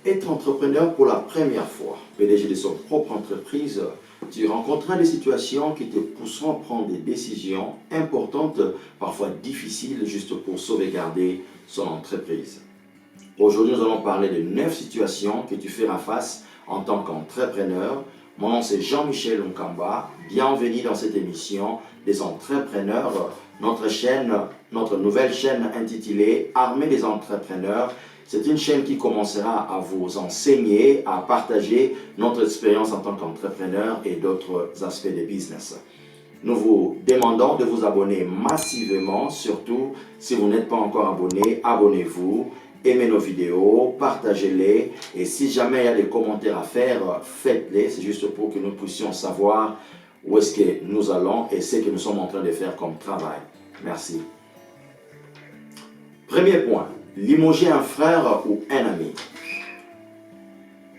être entrepreneur pour la première fois, PDG de son propre entreprise, tu rencontreras des situations qui te pousseront à prendre des décisions importantes, parfois difficiles, juste pour sauvegarder son entreprise. Aujourd'hui, nous allons parler de 9 situations que tu feras face en tant qu'entrepreneur. Mon nom c'est Jean-Michel Nkamba. Bienvenue dans cette émission des entrepreneurs, notre nouvelle chaîne intitulée Armée des entrepreneurs. C'est une chaîne qui commencera à vous enseigner, à partager notre expérience en tant qu'entrepreneur et d'autres aspects de business. Nous vous demandons de vous abonner massivement, surtout si vous n'êtes pas encore abonné, abonnez-vous, aimez nos vidéos, partagez-les et si jamais il y a des commentaires à faire, faites-les. C'est juste pour que nous puissions savoir où est-ce que nous allons et ce que nous sommes en train de faire comme travail. Merci. Premier point. Limoger un frère ou un ami.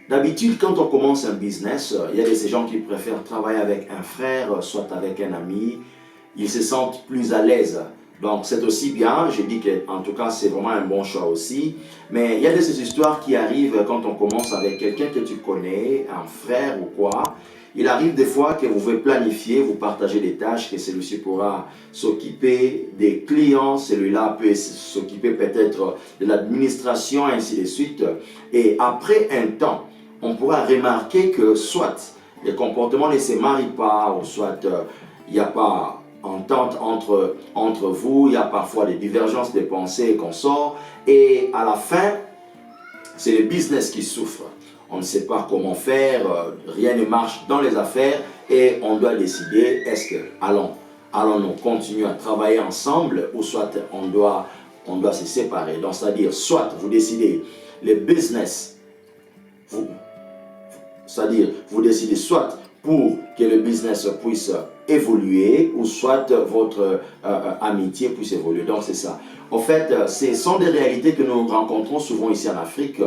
D'habitude, quand on commence un business, il y a ces gens qui préfèrent travailler avec un frère, soit avec un ami. Ils se sentent plus à l'aise. Donc, c'est aussi bien. Je dis qu'en tout cas, c'est vraiment un bon choix aussi. Mais il y a de ces histoires qui arrivent quand on commence avec quelqu'un que tu connais, un frère ou quoi. Il arrive des fois que vous pouvez planifier, vous partagez des tâches, que celui-ci pourra s'occuper des clients, celui-là peut s'occuper peut-être de l'administration, ainsi de suite. Et après un temps, on pourra remarquer que soit les comportements ne se marient pas, ou soit il n'y a pas entente entre vous, il y a parfois des divergences de pensée qu'on sort. Et à la fin, c'est le business qui souffre. On ne sait pas comment faire, rien ne marche dans les affaires et on doit décider, est-ce que allons-nous continuer à travailler ensemble ou soit on doit se séparer. Donc c'est-à-dire, soit vous décidez le business, c'est-à-dire vous décidez soit pour que le business puisse évoluer ou soit votre amitié puisse évoluer. Donc c'est ça. En fait, ce sont des réalités que nous rencontrons souvent ici en Afrique.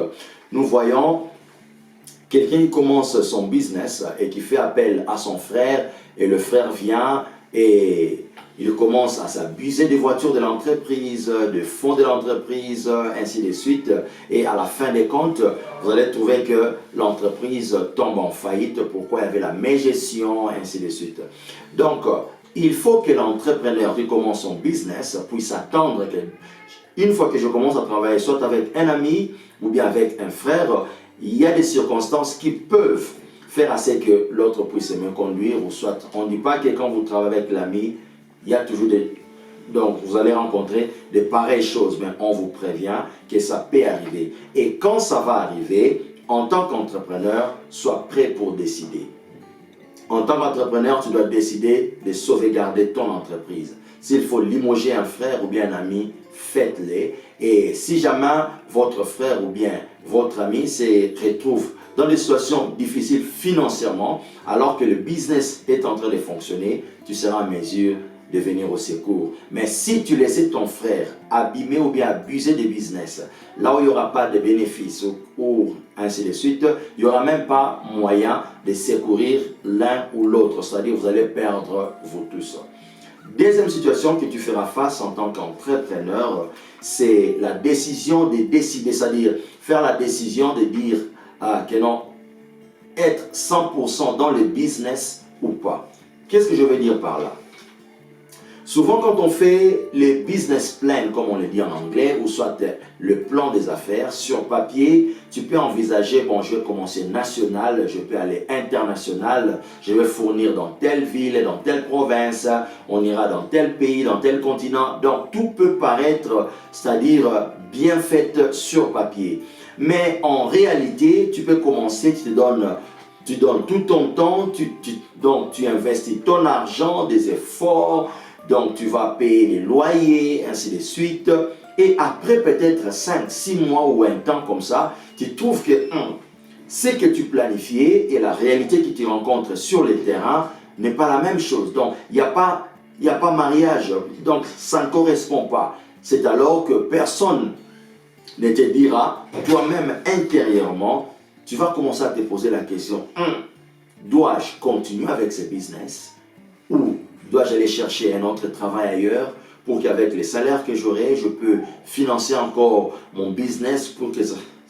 Nous voyons quelqu'un qui commence son business et qui fait appel à son frère et le frère vient et il commence à s'abuser des voitures de l'entreprise, des fonds de l'entreprise, ainsi de suite. Et à la fin des comptes, vous allez trouver que l'entreprise tombe en faillite. Pourquoi? Il y avait la mégestion, ainsi de suite. Donc, il faut que l'entrepreneur qui commence son business puisse attendre qu'une fois que je commence à travailler soit avec un ami ou bien avec un frère, il y a des circonstances qui peuvent faire assez que l'autre puisse me conduire ou soit on ne dit pas que quand vous travaillez avec l'ami, il y a toujours des... Donc vous allez rencontrer de pareilles choses, mais on vous prévient que ça peut arriver. Et quand ça va arriver, en tant qu'entrepreneur, sois prêt pour décider. En tant qu'entrepreneur, tu dois décider de sauvegarder ton entreprise. S'il faut limoger un frère ou bien un ami, faites-le. Et si jamais votre frère ou bien votre ami se retrouve dans des situations difficiles financièrement, alors que le business est en train de fonctionner, tu seras en mesure de venir au secours. Mais si tu laisses ton frère abîmer ou bien abuser du business, là où il n'y aura pas de bénéfices ou ainsi de suite, il n'y aura même pas moyen de secourir l'un ou l'autre. C'est-à-dire vous allez perdre vous tous. Deuxième situation que tu feras face en tant qu'entrepreneur, c'est la décision de décider, c'est-à-dire faire la décision de dire que non, être 100% dans le business ou pas. Qu'est-ce que je veux dire par là? Souvent, quand on fait les business plans, comme on le dit en anglais, ou soit le plan des affaires, sur papier, tu peux envisager, bon, je vais commencer national, je peux aller international, je vais fournir dans telle ville, dans telle province, on ira dans tel pays, dans tel continent. Donc, tout peut paraître, c'est-à-dire bien fait sur papier. Mais en réalité, tu peux commencer, tu donnes tout ton temps, donc tu investis ton argent, des efforts, donc tu vas payer les loyers, ainsi de suite. Et après peut-être 5, 6 mois ou un temps comme ça, tu trouves que ce que tu planifiais et la réalité que tu rencontres sur le terrain n'est pas la même chose. Donc il n'y a pas mariage, donc ça ne correspond pas. C'est alors que personne ne te dira, toi-même intérieurement, tu vas commencer à te poser la question, dois-je continuer avec ce business ou dois-je aller chercher un autre travail ailleurs pour qu'avec les salaires que j'aurai, je peux financer encore mon business pour que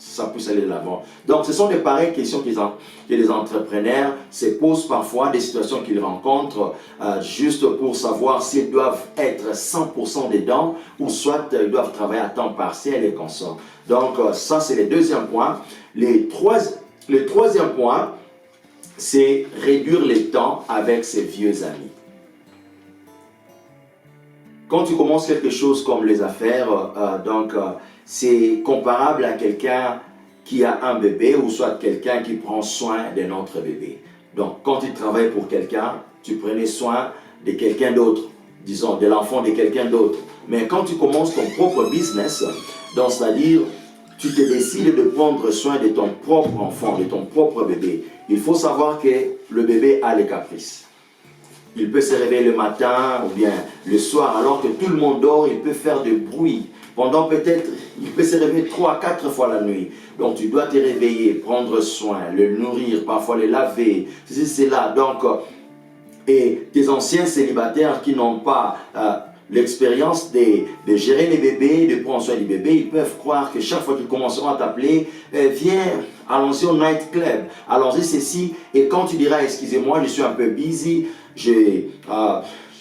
ça puisse aller de l'avant. Donc, ce sont des pareilles questions que les entrepreneurs se posent parfois, des situations qu'ils rencontrent, juste pour savoir s'ils doivent être 100% dedans ou soit ils doivent travailler à temps partiel et consorts. Donc, ça, c'est le deuxième point. Le troisième point, c'est réduire le temps avec ses vieux amis. Quand tu commences quelque chose comme les affaires, c'est comparable à quelqu'un qui a un bébé ou soit quelqu'un qui prend soin d'un autre bébé. Donc, quand tu travailles pour quelqu'un, tu prenais soin de quelqu'un d'autre, disons de l'enfant de quelqu'un d'autre. Mais quand tu commences ton propre business, donc c'est-à-dire tu te décides de prendre soin de ton propre enfant, de ton propre bébé, il faut savoir que le bébé a les caprices. Il peut se réveiller le matin ou bien le soir alors que tout le monde dort, il peut faire du bruit. Pendant peut-être, il peut se réveiller 3-4 fois la nuit. Donc tu dois te réveiller, prendre soin, le nourrir, parfois le laver, ceci, cela. Donc, et tes anciens célibataires qui n'ont pas l'expérience de gérer les bébés, de prendre soin du bébé, ils peuvent croire que chaque fois qu'ils commenceront à t'appeler, viens, allons-y au night club, allons-y ceci. Et quand tu diras, excusez-moi, je suis un peu busy, je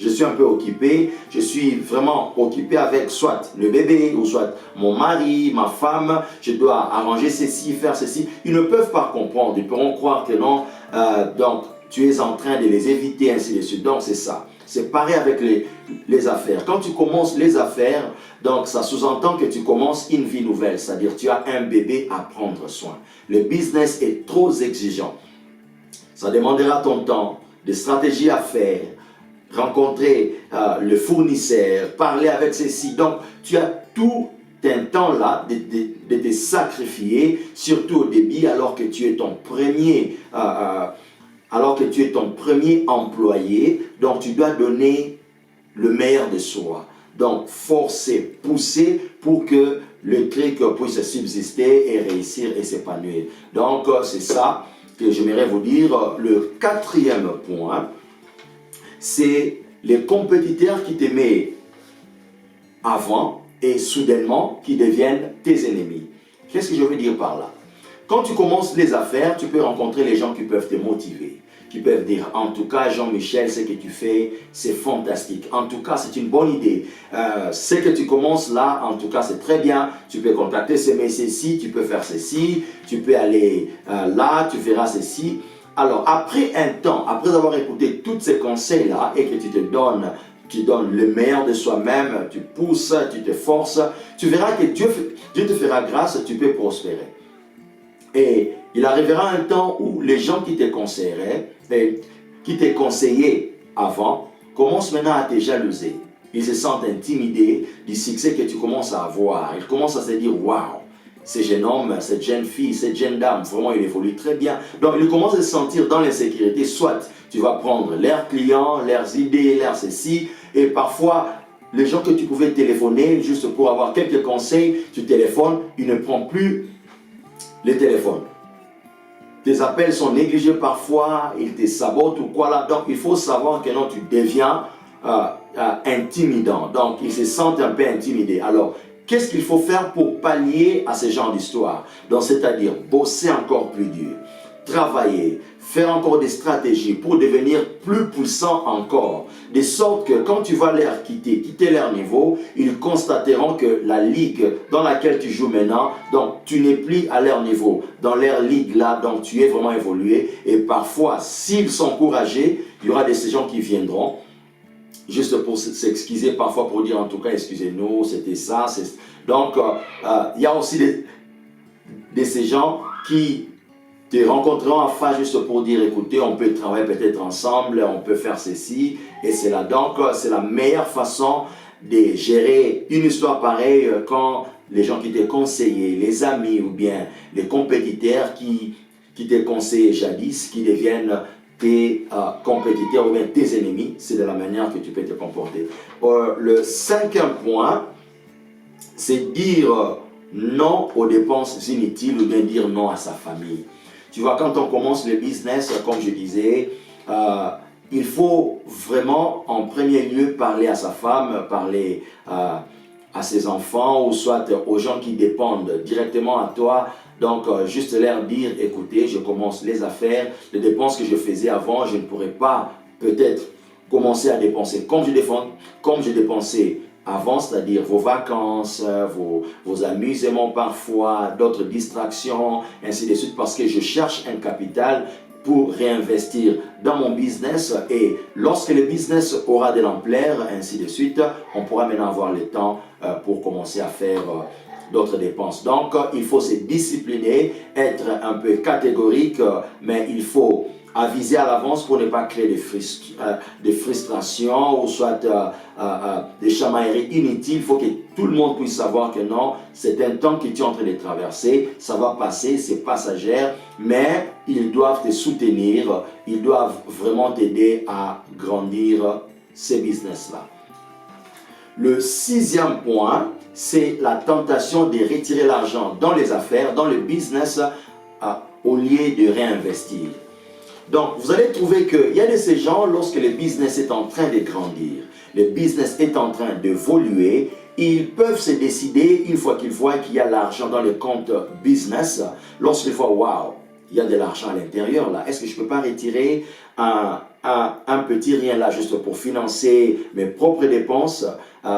suis un peu occupé, je suis vraiment occupé avec soit le bébé ou soit mon mari, ma femme, je dois arranger ceci, faire ceci. Ils ne peuvent pas comprendre, ils pourront croire que non, donc tu es en train de les éviter, ainsi de suite. Donc c'est ça. C'est pareil avec les affaires. Quand tu commences les affaires, donc ça sous-entend que tu commences une vie nouvelle, c'est-à-dire tu as un bébé à prendre soin. Le business est trop exigeant. Ça demandera ton temps, des stratégies à faire, rencontrer le fournisseur, parler avec ceci. Donc tu as tout un temps là de te sacrifier, surtout au début alors que tu es ton premier employé, donc tu dois donner le meilleur de soi. Donc, forcer, pousser pour que le truc puisse subsister et réussir et s'épanouir. Donc, c'est ça que j'aimerais vous dire. Le quatrième point, c'est les compétiteurs qui t'aimaient avant et soudainement qui deviennent tes ennemis. Qu'est-ce que je veux dire par là? Quand tu commences les affaires, tu peux rencontrer les gens qui peuvent te motiver, qui peuvent dire, en tout cas, Jean-Michel, ce que tu fais, c'est fantastique. En tout cas, c'est une bonne idée. Ce que tu commences là, en tout cas, c'est très bien. Tu peux contacter ce messieurs-ci, tu peux faire ceci, tu peux aller là, tu verras ceci. Alors, après un temps, après avoir écouté tous ces conseils-là et que tu donnes le meilleur de soi-même, tu pousses, tu te forces, tu verras que Dieu te fera grâce, tu peux prospérer. Et il arrivera un temps où les gens qui te conseilleraient, qui te conseillaient avant, commencent maintenant à te jalouser. Ils se sentent intimidés du succès que tu commences à avoir. Ils commencent à se dire, waouh, ce jeune homme, cette jeune fille, cette jeune dame, vraiment il évolue très bien. Donc ils commencent à se sentir dans l'insécurité. Soit tu vas prendre leurs clients, leurs idées, leurs ceci, et parfois les gens que tu pouvais téléphoner juste pour avoir quelques conseils, tu téléphones, ils ne prennent plus les téléphones. Tes appels sont négligés parfois, ils te sabotent ou quoi là. Donc il faut savoir que non, tu deviens intimidant. Donc ils se sentent un peu intimidés. Alors qu'est-ce qu'il faut faire pour pallier à ce genre d'histoire? Donc c'est-à-dire bosser encore plus dur, travailler, faire encore des stratégies pour devenir plus puissant encore. De sorte que quand tu vas leur quitter leur niveau, ils constateront que la ligue dans laquelle tu joues maintenant, donc tu n'es plus à leur niveau. Dans leur ligue là, donc tu es vraiment évolué. Et parfois, s'ils sont encouragés, il y aura des gens qui viendront juste pour s'excuser, parfois pour dire en tout cas, excusez-nous, c'était ça. Donc, il y a aussi ces gens qui te rencontreront en face juste pour dire, écoutez, on peut travailler peut-être ensemble, on peut faire ceci et cela. Donc, c'est la meilleure façon de gérer une histoire pareille quand les gens qui t'ont conseillé, les amis ou bien les compétiteurs qui t'ont conseillé jadis, qui deviennent tes compétiteurs ou bien tes ennemis, c'est de la manière que tu peux te comporter. Le cinquième point, c'est dire non aux dépenses inutiles ou bien dire non à sa famille. Tu vois, quand on commence le business, comme je disais, il faut vraiment en premier lieu parler à sa femme, parler à ses enfants ou soit aux gens qui dépendent directement à toi. Donc, juste leur dire, écoutez, je commence les affaires, les dépenses que je faisais avant, je ne pourrais pas peut-être commencer à dépenser comme je dépensais avant, c'est-à-dire vos vacances, vos amusements parfois, d'autres distractions, ainsi de suite, parce que je cherche un capital pour réinvestir dans mon business et lorsque le business aura de l'ampleur, ainsi de suite, on pourra maintenant avoir le temps pour commencer à faire d'autres dépenses. Donc, il faut se discipliner, être un peu catégorique, mais il faut aviser à l'avance pour ne pas créer des frustrations ou soit des chamailleries inutiles. Il faut que tout le monde puisse savoir que non, c'est un temps que tu es en train de traverser, ça va passer, c'est passager, mais ils doivent te soutenir, ils doivent vraiment t'aider à grandir ces business-là. Le 6e point, c'est la tentation de retirer l'argent dans les affaires, dans le business, au lieu de réinvestir. Donc, vous allez trouver qu'il y a de ces gens, lorsque le business est en train de grandir, le business est en train d'évoluer, ils peuvent se décider, une fois qu'ils voient qu'il y a l'argent dans le compte business, lorsqu'ils voient, waouh, il y a de l'argent à l'intérieur là, est-ce que je ne peux pas retirer un petit rien là, juste pour financer mes propres dépenses,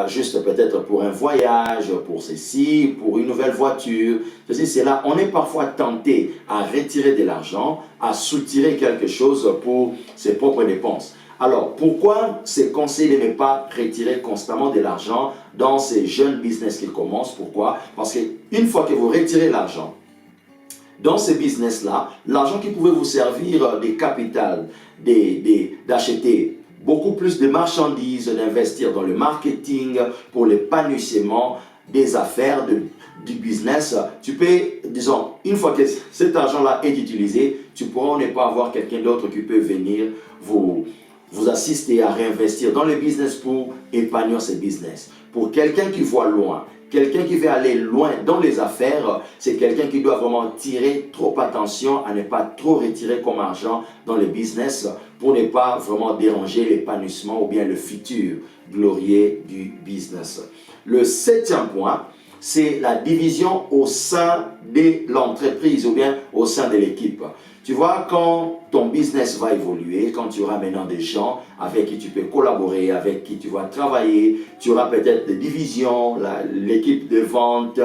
juste peut-être pour un voyage, pour ceci, pour une nouvelle voiture, ceci, c'est là, on est parfois tenté à retirer de l'argent, à soutirer quelque chose pour ses propres dépenses. Alors, pourquoi c'est conseillé de ne pas retirer constamment de l'argent dans ces jeunes business qui commencent? Pourquoi? Parce qu'une fois que vous retirez l'argent, dans ces business-là, l'argent qui pouvait vous servir de capital, d'acheter beaucoup plus de marchandises, d'investir dans le marketing, pour l'épanouissement des affaires, du business, tu peux, disons, une fois que cet argent-là est utilisé, tu pourras ne pas avoir quelqu'un d'autre qui peut venir vous assister à réinvestir dans le business pour épanouir ce business. Pour quelqu'un qui voit loin, quelqu'un qui veut aller loin dans les affaires, c'est quelqu'un qui doit vraiment tirer trop attention à ne pas trop retirer comme argent dans le business pour ne pas vraiment déranger l'épanouissement ou bien le futur glorieux du business. Le 7e point, c'est la division au sein de l'entreprise ou bien au sein de l'équipe. Tu vois, quand ton business va évoluer, quand tu auras maintenant des gens avec qui tu peux collaborer, avec qui tu vas travailler, tu auras peut-être des divisions, l'équipe de vente,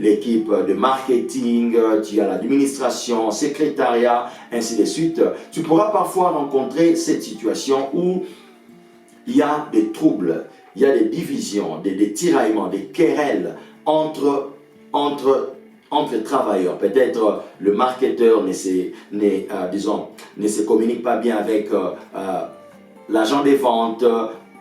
l'équipe de marketing, tu as l'administration, secrétariat, ainsi de suite. Tu pourras parfois rencontrer cette situation où il y a des troubles, il y a des divisions, des tiraillements, des querelles entre travailleurs. Peut-être le marketeur ne se communique pas bien avec l'agent des ventes,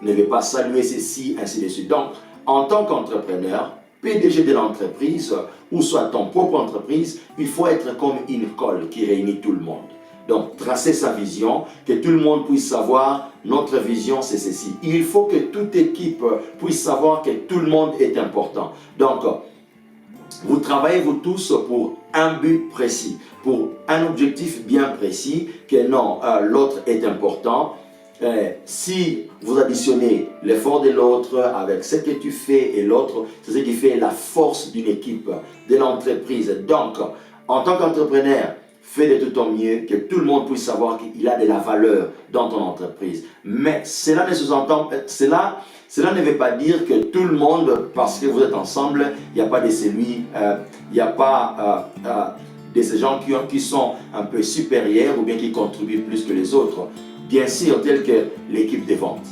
ne veut pas saluer ceci, ainsi de suite. Donc, en tant qu'entrepreneur, PDG de l'entreprise, ou soit ton propre entreprise, il faut être comme une colle qui réunit tout le monde. Donc, tracer sa vision, que tout le monde puisse savoir, notre vision c'est ceci. Il faut que toute équipe puisse savoir que tout le monde est important. Donc, vous travaillez vous tous pour un but précis, pour un objectif bien précis, que non, l'autre est important. Si vous additionnez l'effort de l'autre avec ce que tu fais et l'autre, c'est ce qui fait la force d'une équipe, de l'entreprise. Donc, en tant qu'entrepreneur, fais de tout ton mieux, que tout le monde puisse savoir qu'il a de la valeur dans ton entreprise. Mais cela ne sous-entend, cela ne veut pas dire que tout le monde, parce que vous êtes ensemble, il n'y a pas de celui, il n'y a pas de ces gens qui sont un peu supérieurs ou bien qui contribuent plus que les autres. Bien sûr, tel que l'équipe des ventes.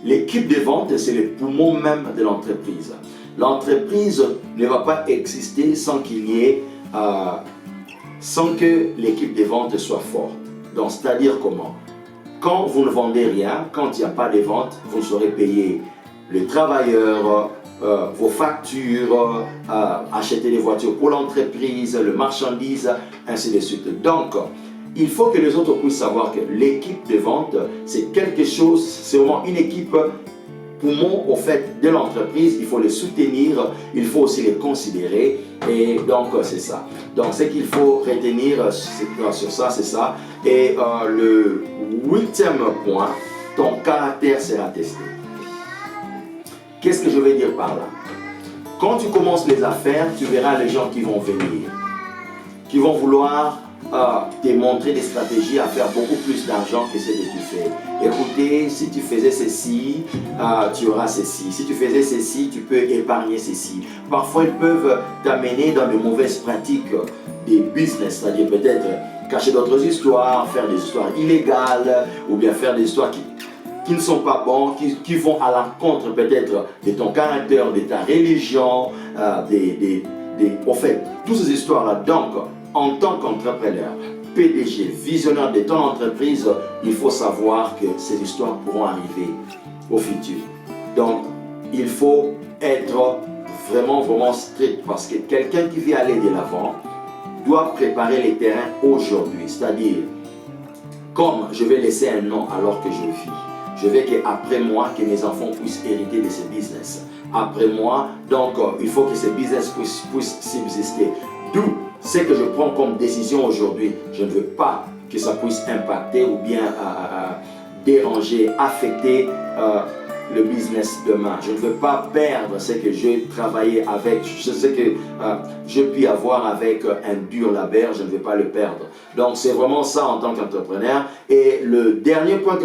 L'équipe des ventes, c'est le poumon même de l'entreprise. L'entreprise ne va pas exister sans qu'il y ait, sans que l'équipe des ventes soit forte. Donc, c'est-à-dire comment? Quand vous ne vendez rien, quand il n'y a pas de ventes, vous saurez payer les travailleurs, vos factures, acheter des voitures pour l'entreprise, le marchandise, ainsi de suite. Donc, il faut que les autres puissent savoir que l'équipe de vente, c'est quelque chose, c'est vraiment une équipe poumon au fait de l'entreprise. Il faut les soutenir, il faut aussi les considérer. Et donc, c'est ça. Donc, ce qu'il faut retenir sur ça, c'est ça. Et le 8e point, ton caractère sera testé. Qu'est-ce que je veux dire par là? Quand tu commences les affaires, tu verras les gens qui vont venir, qui vont vouloir te montrer des stratégies à faire beaucoup plus d'argent que ce que tu fais. Écoutez, si tu faisais ceci, tu auras ceci. Si tu faisais ceci, tu peux épargner ceci. Parfois, ils peuvent t'amener dans de mauvaises pratiques des business, c'est-à-dire peut-être cacher d'autres histoires, faire des histoires illégales, ou bien faire des histoires qui ne sont pas bons, qui vont à l'encontre peut-être de ton caractère, de ta religion, au fait, toutes ces histoires-là. Donc, en tant qu'entrepreneur, PDG, visionnaire de ton entreprise, il faut savoir que ces histoires pourront arriver au futur. Donc, il faut être vraiment strict parce que quelqu'un qui veut aller de l'avant doit préparer les terrains aujourd'hui. C'est-à-dire, comme je vais laisser un nom alors que je vis, je veux qu'après moi, que mes enfants puissent hériter de ce business. Après moi, donc, il faut que ce business puisse subsister. D'où ce que je prends comme décision aujourd'hui. Je ne veux pas que ça puisse impacter ou bien déranger, affecter le business demain. Je ne veux pas perdre ce que j'ai travaillé avec, ce que je puis avoir avec un dur labeur, je ne veux pas le perdre. Donc c'est vraiment ça en tant qu'entrepreneur. Et le dernier point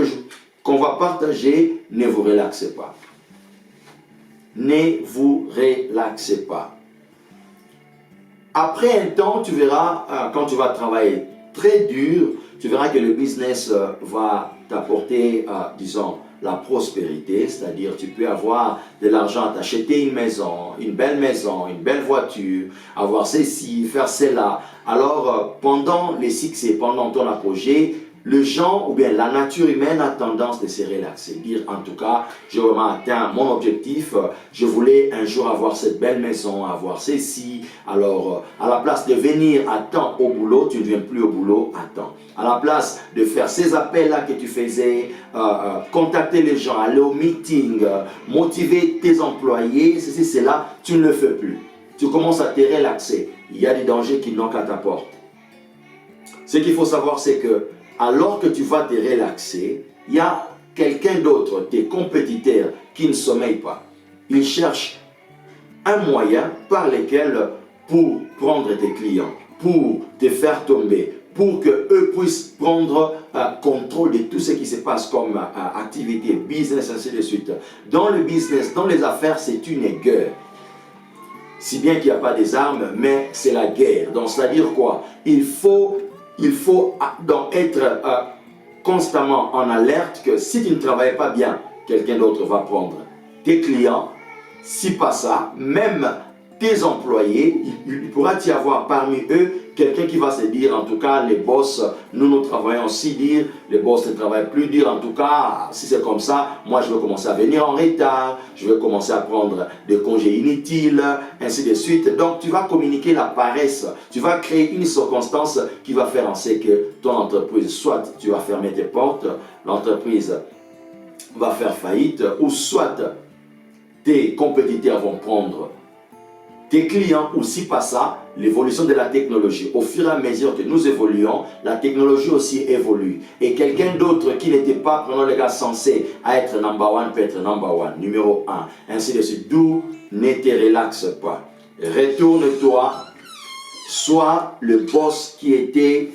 qu'on va partager, ne vous relaxez pas. Ne vous relaxez pas. Après un temps, tu verras, quand tu vas travailler très dur, tu verras que le business va t'apporter, disons, la prospérité, c'est-à-dire tu peux avoir de l'argent, t'acheter une maison, une belle voiture, avoir ceci, faire cela. Alors, pendant les succès, pendant ton apogée, le genre ou bien la nature humaine a tendance de se relaxer, dire en tout cas, j'ai vraiment atteint mon objectif, je voulais un jour avoir cette belle maison, avoir ceci, alors à la place de venir à temps au boulot, tu ne viens plus au boulot à temps. À la place de faire ces appels-là que tu faisais, contacter les gens, aller au meeting, motiver tes employés, ceci, cela, tu ne le fais plus. Tu commences à te relaxer. Il y a des dangers qui knockent à ta porte. Ce qu'il faut savoir, c'est que alors que tu vas te relaxer, il y a quelqu'un d'autre, tes compétiteurs, qui ne sommeillent pas. Ils cherchent un moyen par lequel, pour prendre tes clients, pour te faire tomber, pour qu'eux puissent prendre contrôle de tout ce qui se passe comme activité, business, ainsi de suite. Dans le business, dans les affaires, c'est une guerre. Si bien qu'il n'y a pas des armes, mais c'est la guerre. Donc, c'est-à-dire quoi? Il faut donc être constamment en alerte que si tu ne travailles pas bien, quelqu'un d'autre va prendre tes clients. Si pas ça, même tes employés, il pourra y avoir parmi eux quelqu'un qui va se dire, en tout cas, les boss, nous travaillons si dur, les boss ne travaillent plus dur, en tout cas, si c'est comme ça, moi je vais commencer à venir en retard, je vais commencer à prendre des congés inutiles, ainsi de suite. Donc tu vas communiquer la paresse, tu vas créer une circonstance qui va faire en sorte que ton entreprise, soit tu vas fermer tes portes, l'entreprise va faire faillite, ou soit tes compétiteurs vont prendre tes clients, ou si pas ça, l'évolution de la technologie. Au fur et à mesure que nous évoluons, la technologie aussi évolue. Et quelqu'un d'autre qui n'était pas, prenons les gars, censé être number one peut être number one, numéro 1, ainsi de suite. D'où ne te relaxe pas. Retourne-toi, sois le boss qui était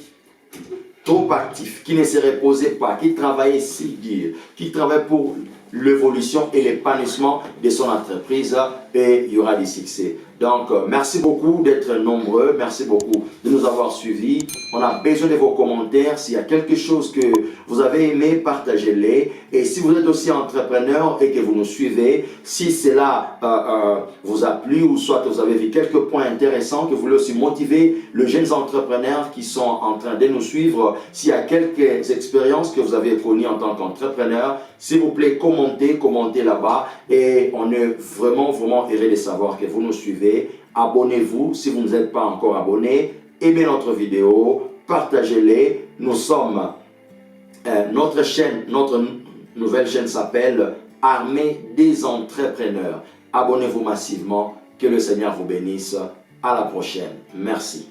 trop actif, qui ne se reposait pas, qui travaillait si dur, qui travaille pour l'évolution et l'épanouissement de son entreprise, et il y aura des succès. Donc, merci beaucoup d'être nombreux, merci beaucoup de nous avoir suivis. On a besoin de vos commentaires. S'il y a quelque chose que vous avez aimé, partagez-les. Et si vous êtes aussi entrepreneur et que vous nous suivez, si cela vous a plu ou soit vous avez vu quelques points intéressants, que vous voulez aussi motiver les jeunes entrepreneurs qui sont en train de nous suivre, s'il y a quelques expériences que vous avez connues en tant qu'entrepreneur, s'il vous plaît, commentez là-bas. Et on est vraiment heureux de savoir que vous nous suivez. Abonnez-vous si vous n'êtes pas encore abonné. Aimez notre vidéo, partagez-les. Nous sommes, notre nouvelle chaîne s'appelle Armée des entrepreneurs. Abonnez-vous massivement. Que le Seigneur vous bénisse. À la prochaine. Merci.